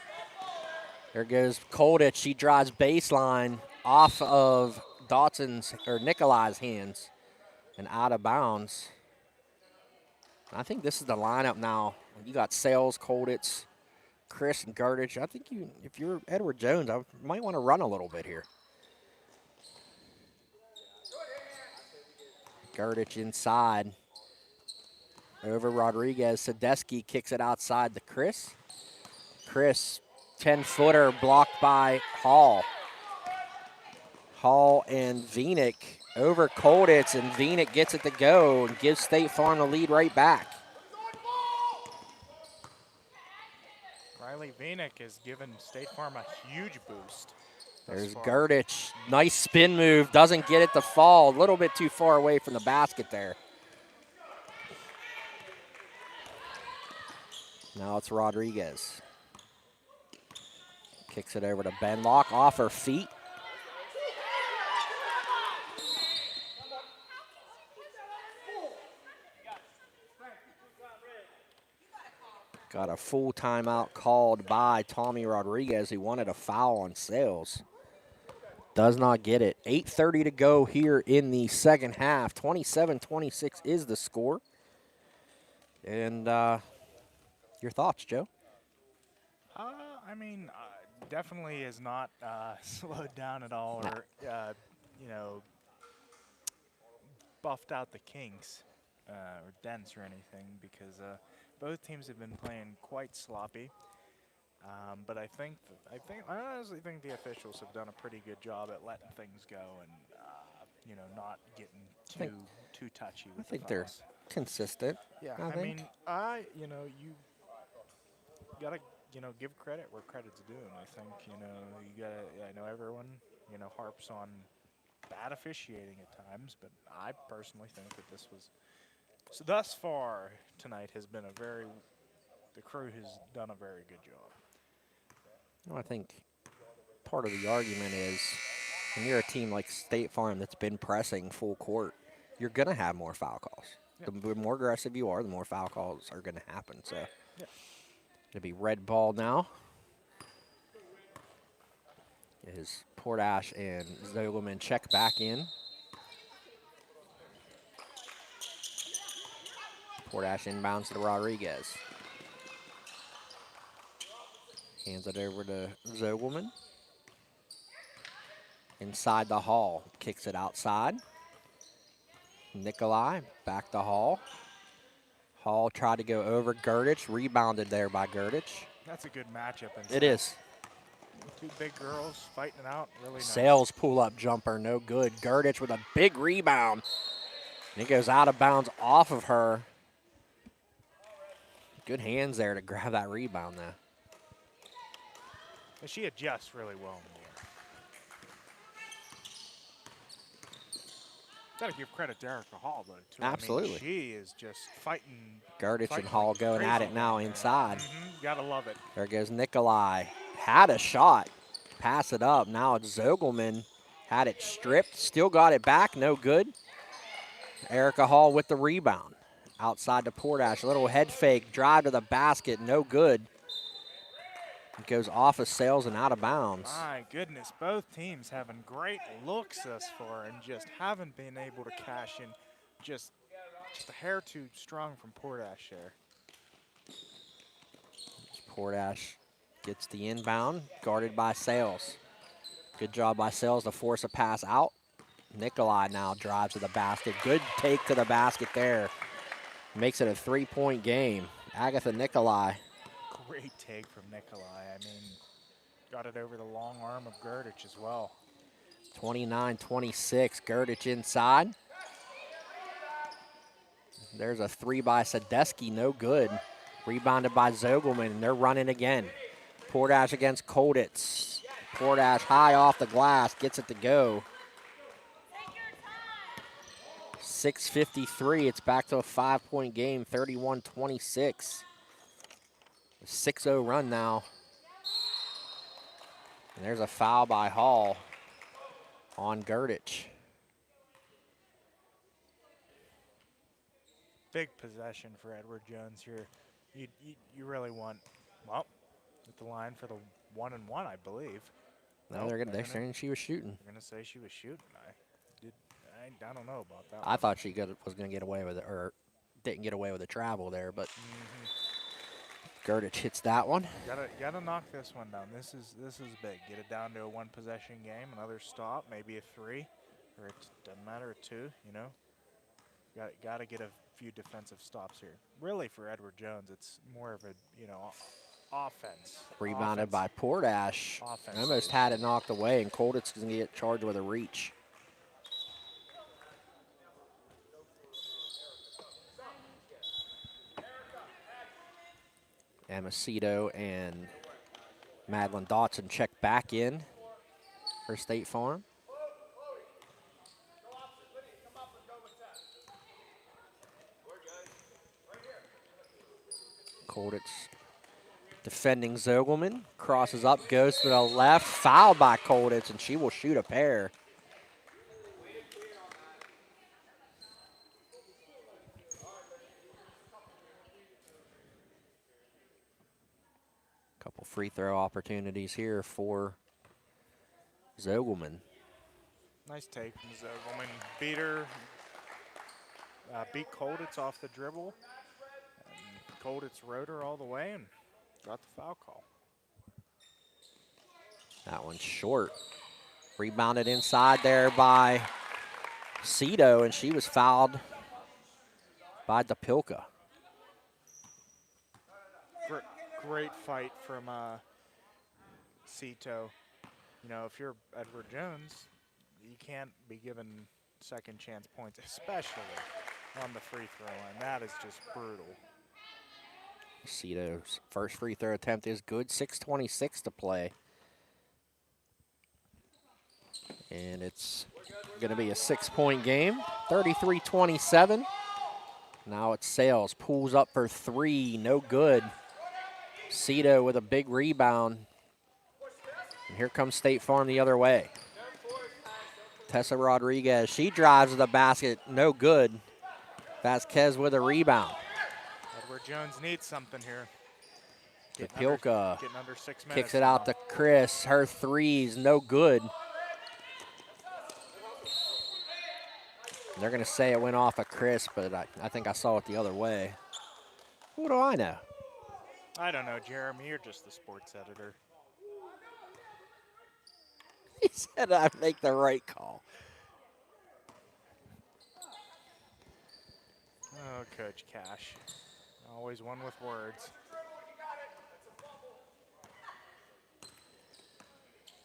there goes Kolditch, she drives baseline off of Dotson's, or Nikolai's hands and out of bounds. I think this is the lineup now. You got Sales, Kolditz, Chris, and Gurditch. I think if you're Edward Jones, I might want to run a little bit here. Gurditch inside. Over Rodriguez. Sadesky kicks it outside to Chris. Chris, 10-footer blocked by Hall. Hall and Venick over Kolditz, and Venick gets it to go and gives State Farm the lead right back. Riley Venick has given State Farm a huge boost. There's Gurditch, nice spin move, doesn't get it to fall, a little bit too far away from the basket there. Now it's Rodriguez. Kicks it over to Benlock, off her feet. Got a full timeout called by Tommy Rodriguez, who wanted a foul on Sales. Does not get it. 8:30 to go here in the second half. 27-26 is the score. And your thoughts, Joe? I mean, definitely is not slowed down at all, or you know, buffed out the kinks or dents or anything, because both teams have been playing quite sloppy. But I honestly think the officials have done a pretty good job at letting things go and you know, not getting too touchy with I think the they're fouls. consistent. Yeah, I think. mean, you know, you gotta, you know, give credit where credit's due, and I think, you know, you gotta. I know everyone, you know, harps on bad officiating at times, but I personally think that this was, so thus far tonight has been the crew has done a very good job. Well, I think part of the argument is when you're a team like State Farm that's been pressing full court, you're going to have more foul calls. Yep. The more aggressive you are, the more foul calls are going to happen. So yep. It'll be red ball now. As Portash and Zogelman check back in. Portash inbounds to Rodriguez. Hands it over to Zogelman. Inside the Hall, kicks it outside. Nikolai back to Hall. Hall tried to go over Gurditch, rebounded there by Gurditch. That's a good matchup. Inside. It is. Two big girls fighting it out, really nice. Sales pull-up jumper, no good. Gurditch with a big rebound. And it goes out of bounds off of her. Good hands there to grab that rebound there. And she adjusts really well in the air. Got to give credit to Erica Hall, though, too. Absolutely. I mean, she is just fighting. Gurditch and Hall going at it now inside. Got to love it. There goes Nikolai. Had a shot. Pass it up. Now it's Zogelman. Had it stripped. Still got it back. No good. Erica Hall with the rebound. Outside to Portash. A little head fake. Drive to the basket. No good. It goes off of Sales and out of bounds. My goodness, both teams having great looks thus far and just haven't been able to cash in. Just a hair too strong from Portash there. Portash gets the inbound, guarded by Sales. Good job by Sales to force a pass out. Nikolai now drives to the basket. Good take to the basket there. Makes it a 3-point game. Agatha Nikolai. Great take from Nikolai. I mean, got it over the long arm of Gerdich as well. 29-26, Gerdich inside. There's a 3 by Sadesky, no good. Rebounded by Zogelman, and they're running again. Portash against Kolditz. Portash high off the glass, gets it to go. 6:53, it's back to a 5-point game, 31-26. 6-0 run now. And there's a foul by Hall on Gerdich. Big possession for Edward Jones here. You really want, well, at the line for the 1-1, I believe. No, they're saying she was shooting. They're gonna say she was shooting. I don't know about that. I thought she was gonna get away with it, or didn't get away with the travel there, but Gerdich hits that one. Gotta knock this one down. This is big. Get it down to a 1-possession game. Another stop, maybe a 3, or it doesn't matter, a 2. You know, gotta get a few defensive stops here. Really, for Edward Jones, it's more of a offense. Rebounded by Portash. Almost had it knocked away, and Kolditz is gonna get charged with a reach. Amacito and Madeline Dotson check back in for State Farm. Kolditz defending Zogelman. Crosses up, goes to the left. Fouled by Kolditz, and she will shoot a pair. Couple free throw opportunities here for Zogelman. Nice take from Zogelman. Beat her. Beat Kolditz off the dribble. And Kolditz rode her all the way and got the foul call. That one's short. Rebounded inside there by Cito, and she was fouled by DePilka. Great fight from Cito. You know, if you're Edward Jones, you can't be given second chance points, especially on the free throw line. That is just brutal. Cito's first free throw attempt is good. 6:26 to play. And it's going to be a 6-point game, 33-27. Now it's Sales, pulls up for 3, no good. Cito with a big rebound. And here comes State Farm the other way. Tessa Rodriguez, she drives to the basket, no good. Vasquez with a rebound. Edward Jones needs something here. DePilka getting under 6 minutes kicks it out to Chris. Her 3's no good. They're going to say it went off of Chris, but I think I saw it the other way. What do I know? I don't know, Jeremy. You're just the sports editor. He said I'd make the right call. Oh, Coach Cash. Always one with words.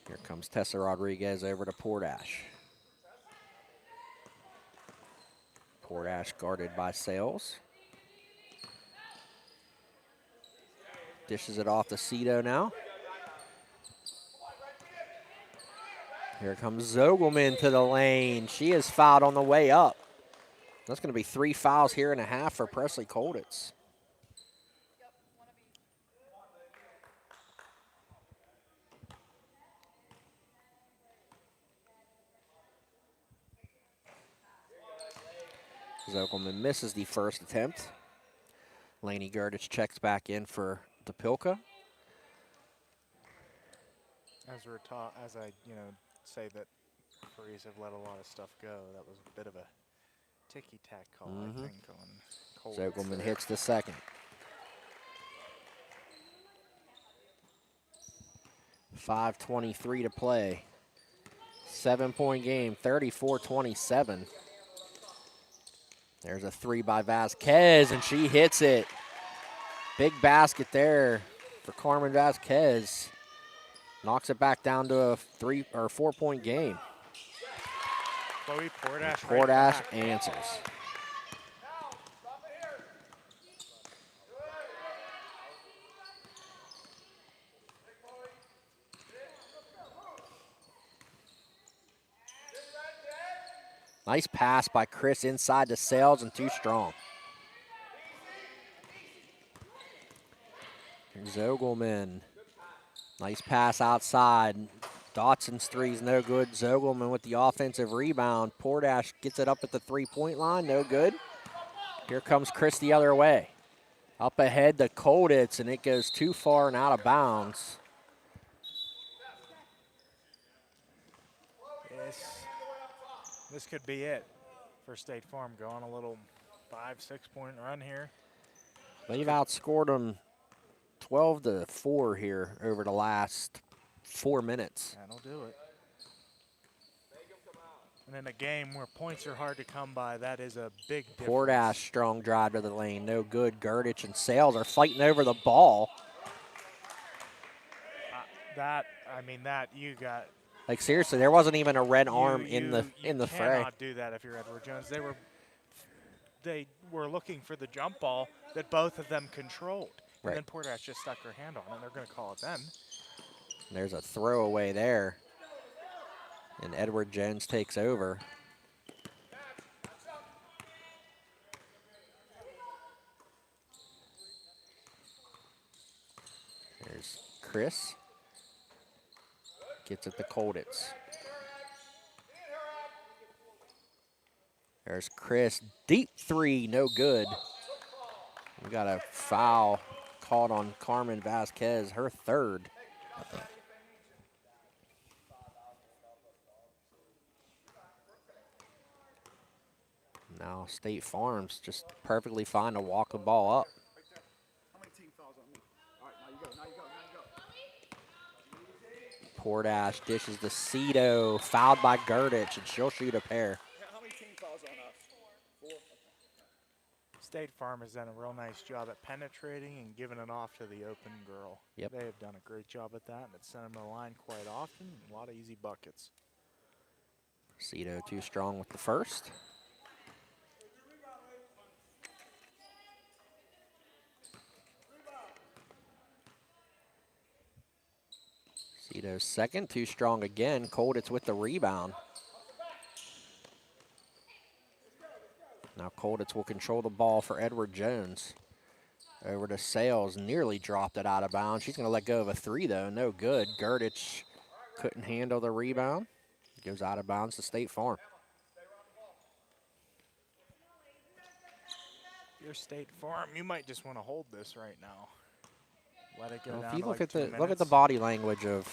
Here comes Tessa Rodriguez over to Portash. Portash guarded by Sales. Dishes it off to Cito now. Here comes Zogelman to the lane. She is fouled on the way up. That's going to be 3 fouls here and a half for Presley Kolditz. Zogelman misses the first attempt. Laney Gerdich checks back in for DePilka. As I say that referees have let a lot of stuff go, that was a bit of a ticky-tack call, I think, on Kolditz. Zogelman hits the second. 5:23 to play. 7-point game, 34-27. There's a three by Vasquez, and she hits it. Big basket there for Carmen Vasquez. Knocks it back down to a 3 or 4-point game. Chloe Portash, Portash answers. Nice pass by Chris inside the Sales and too strong. Zogelman. Nice pass outside. Dotson's three's no good. Zogelman with the offensive rebound. Portash gets it up at the three-point line, no good. Here comes Chris the other way. Up ahead to Kolditz, and it goes too far and out of bounds. This could be it for State Farm, going a little 5-6 point run here. They've outscored them 12-4 here over the last 4 minutes. That'll do it. And in a game where points are hard to come by, that is a big difference. Portash, strong drive to the lane, no good. Gurdich and Sales are fighting over the ball. You got. Like seriously, there wasn't even a red arm in the fray. You cannot do that if you're Edward Jones. They were looking for the jump ball that both of them controlled. Right. And then Portash just stuck her hand on it, and they're going to call it then. There's a throwaway there. And Edward Jones takes over. There's Chris. Gets it to Kolditz. There's Chris. Deep three, no good. We got a foul called on Carmen Vasquez, her third. Now State Farm's just perfectly fine to walk the ball up. Portash dishes to Cito, fouled by Gurdich, and she'll shoot a pair. State Farm has done a real nice job at penetrating and giving it off to the open girl. Yep. They have done a great job at that, and it's sent them to the line quite often. A lot of easy buckets. Cito too strong with the first. Cito's second, too strong again. Kolditz with the rebound. Now Kolditz will control the ball for Edward Jones. Over to Sales, nearly dropped it out of bounds. She's going to let go of a three, though. No good. Gurdich couldn't handle the rebound. Goes out of bounds to State Farm. If you're State Farm, you might just want to hold this right now. Let it go down. If you look at the body language of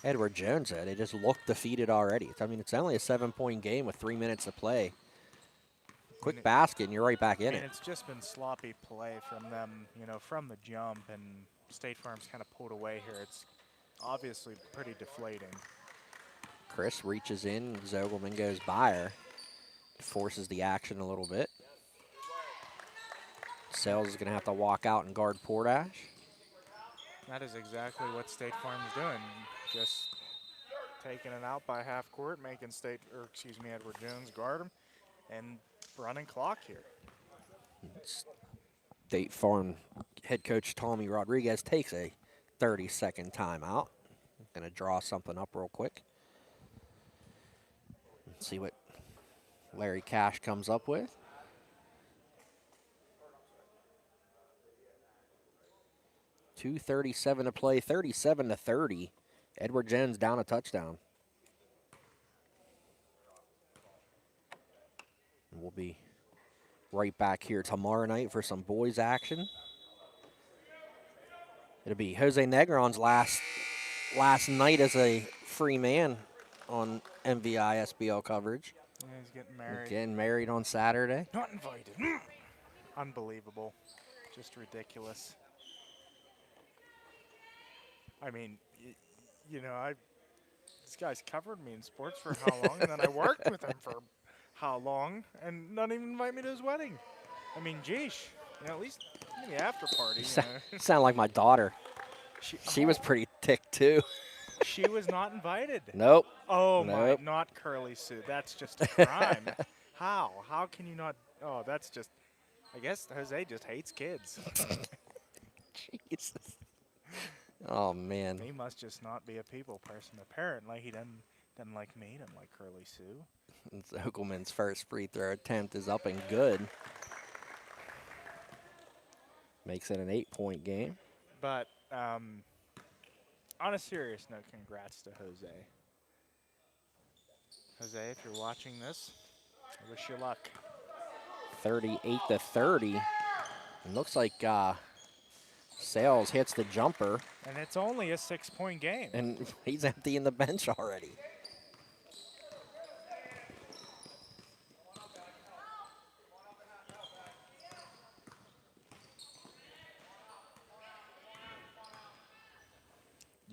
Edward Jones, they just look defeated already. I mean, it's only a 7-point game with 3 minutes to play. Quick basket, and you're right back in it. It's just been sloppy play from them, from the jump, and State Farm's kind of pulled away here. It's obviously pretty deflating. Chris reaches in, Zogelman goes by her. Forces the action a little bit. Sales is going to have to walk out and guard Portash. That is exactly what State Farm is doing. Just taking it out by half court, making Edward Jones guard him, and running clock here. State Farm head coach Tommy Rodriguez takes a 30-second timeout. Going to draw something up real quick. Let's see what Larry Cash comes up with. .237 to play, 37-30. Edward Jones down a touchdown. And we'll be right back here tomorrow night for some boys action. It'll be Jose Negron's last night as a free man on MVISBL coverage. Yeah, he's getting married. Getting married on Saturday. Not invited. Unbelievable. Just ridiculous. I mean, you know, this guy's covered me in sports for how long, and then I worked with him for how long, and not even invite me to his wedding. I mean, geesh, you know, at least maybe after party, you know. Sound like my daughter. She was pretty thick too. She was not invited. Nope. Oh my, Nope. not Curly Sue. That's just a crime. How? How can you not? Oh, that's just. I guess Jose just hates kids. Jesus. Oh man. He must just not be a people person. Apparently, he doesn't like me. Doesn't like Curly Sue. Zogelman's first free throw attempt is up and good. Makes it an 8-point game. But on a serious note, congrats to Jose. Jose, if you're watching this, I wish you luck. 38-30. It looks like Sales hits the jumper. And it's only a 6-point game. And he's emptying the bench already.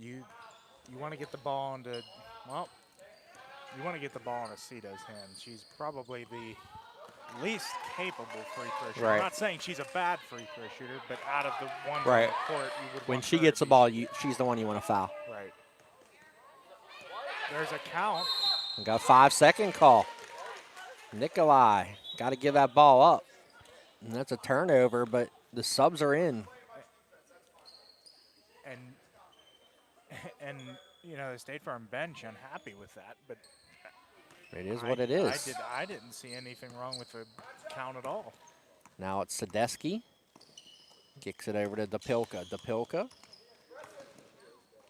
You want to get the ball into, well, you want to get the ball in Aceto's hands. She's probably the least capable free throw shooter. Right. I'm not saying she's a bad free throw shooter, but out of the ones Right. on the court, you would When want she her gets to the be ball, she's the one you want to foul. right. There's a count. We got a 5-second call. Nikolai got to give that ball up. And that's a turnover, but the subs are in. And you know, the State Farm bench unhappy with that, but It is what it is. I didn't see anything wrong with the count at all. Now it's Sadesky. Kicks it over to Dapilka. Dapilka.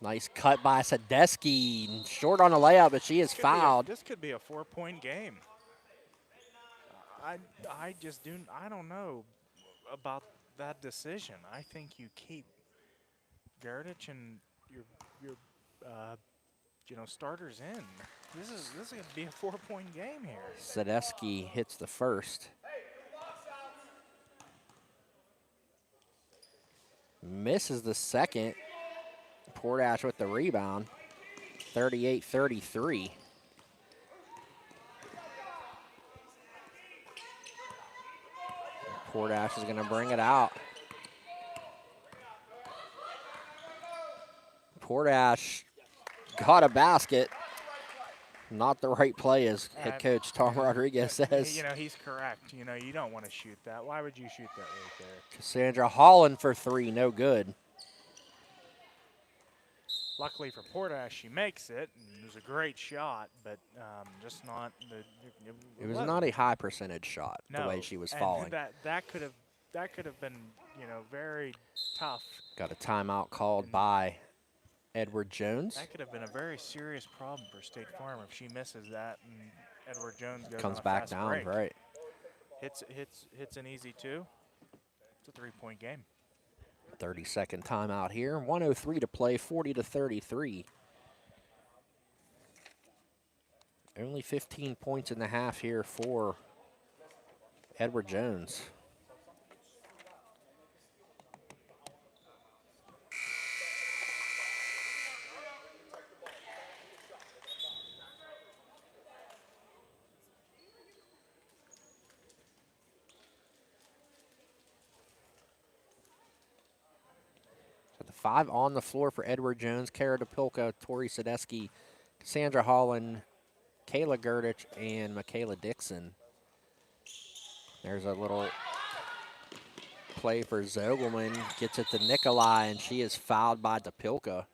Nice cut by Sadesky. Short on the layup, but she is fouled. This could be a 4-point game. I just I don't know about that decision. I think you keep Gerdich and your you know, starters in. This is going to be a 4-point game here. Sadesky hits the first. Misses the second. Portash with the rebound. 38-33. Portash is going to bring it out. Portash got a basket. Not the right play, as head coach Tom Rodriguez says. You know, he's correct. You know, you don't want to shoot that. Why would you shoot that right there? Cassandra Holland for 3, no good. Luckily for Portash, she makes it. And it was a great shot, but just not the. It was not a high percentage shot, the way she was falling. That could have been, you know, very tough. Got a timeout called by Edward Jones. That could have been a very serious problem for State Farm if she misses that and Edward Jones comes back down, break. right? Hits an easy 2. It's a 3-point game. 30-second timeout here. 1:03 to play. 40-33. Only 15 points in the half here for Edward Jones. So the 5 on the floor for Edward Jones, Kara Dapilka, Tori Sadesky, Cassandra Holland, Kayla Gerdich, and Michaela Dixon. There's a little play for Zogelman. Gets it to Nikolai, and she is fouled by Dapilka.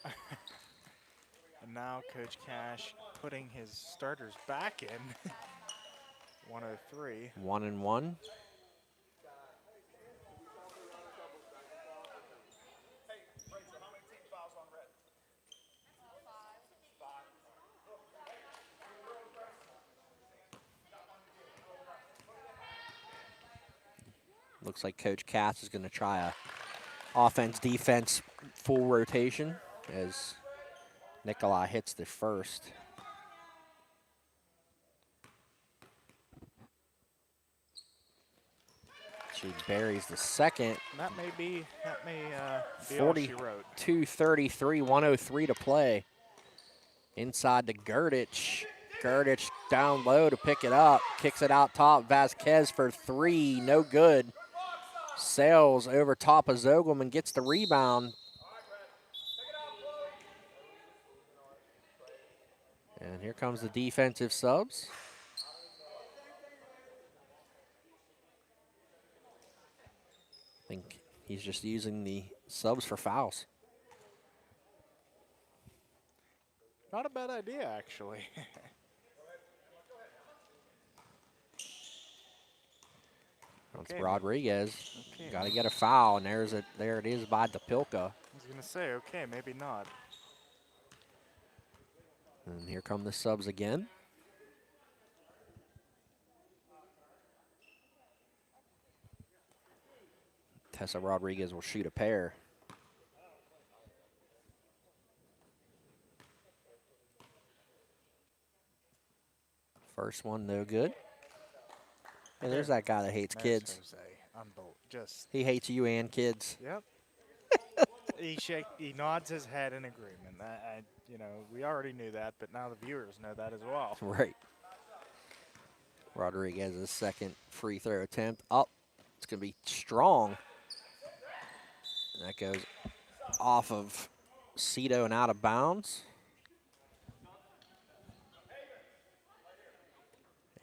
And now Coach Cash putting his starters back in. 1:03. 1-1. Looks like Coach Cass is going to try a offense-defense full rotation as Nikolai hits the first. She buries the second. That may be all she wrote. 42-33, 103 to play. Inside to Gerdich. Gerdich down low to pick it up. Kicks it out top. Vasquez for three. No good. Sails over top of Zogelman. Gets the rebound. And here comes the defensive subs. I think he's just using the subs for fouls. Not a bad idea, actually. That's Rodriguez. Okay. Got to get a foul, and there it is by DePilka. I was going to say, okay, maybe not. And here come the subs again. Tessa Rodriguez will shoot a pair. First one, no good. And there's that guy that hates kids. He hates you and kids. Yep. He nods his head in agreement. You know, we already knew that, but now the viewers know that as well. Right. Rodriguez's second free throw attempt. Up. It's going to be strong. And that goes off of Cito and out of bounds.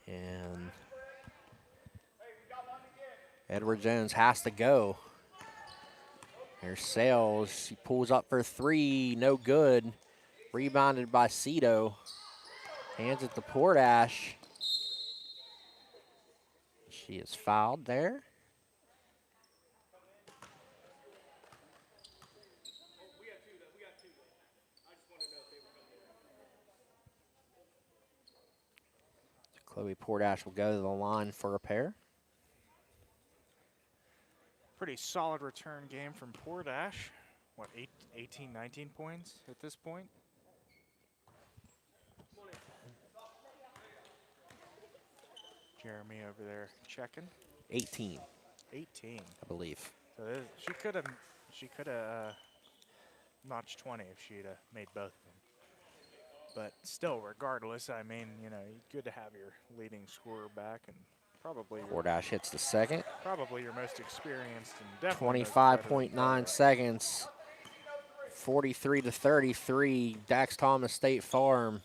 And Edward Jones has to go. There's Sales. She pulls up for three. No good. Rebounded by Cito. Hands it to Portash. She is fouled there. Chloe Portash will go to the line for a pair. Pretty solid return game from Portash. What, 18, 19 points at this point? Jeremy over there checking. 18. 18. I believe. So she could have notched 20 if she'd have made both of them. But still, regardless, I mean, you know, good to have your leading scorer back, and probably Portash hits the second. Probably your most experienced and definitely 25.9 seconds. 43-33. Dax Thomas State Farm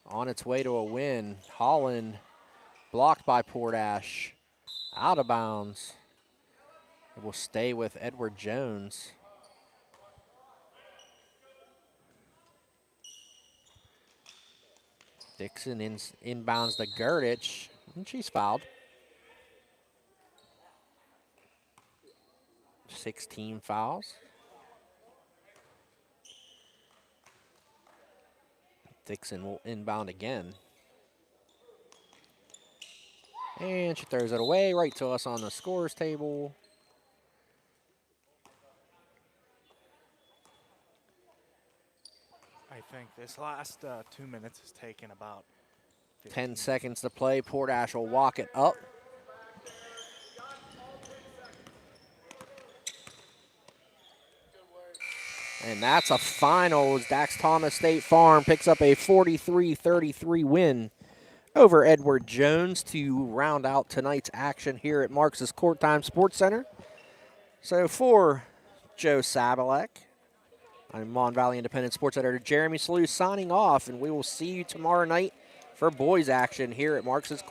on its way to a win. Holland blocked by Portash. Out of bounds. It will stay with Edward Jones. Dixon inbounds to Gerdich, and she's fouled. 16 fouls. Dixon will inbound again. And she throws it away right to us on the scores table. I think this last 2 minutes has taken about 10 seconds to play. Portash will walk it up. And that's a final as Dax Thomas State Farm picks up a 43-33 win over Edward Jones to round out tonight's action here at Marx's Court Time Sports Center. So for Joe Sabalek, I'm Mon Valley Independent Sports Editor Jeremy Slew signing off, and we will see you tomorrow night for boys action here at Marx's Court.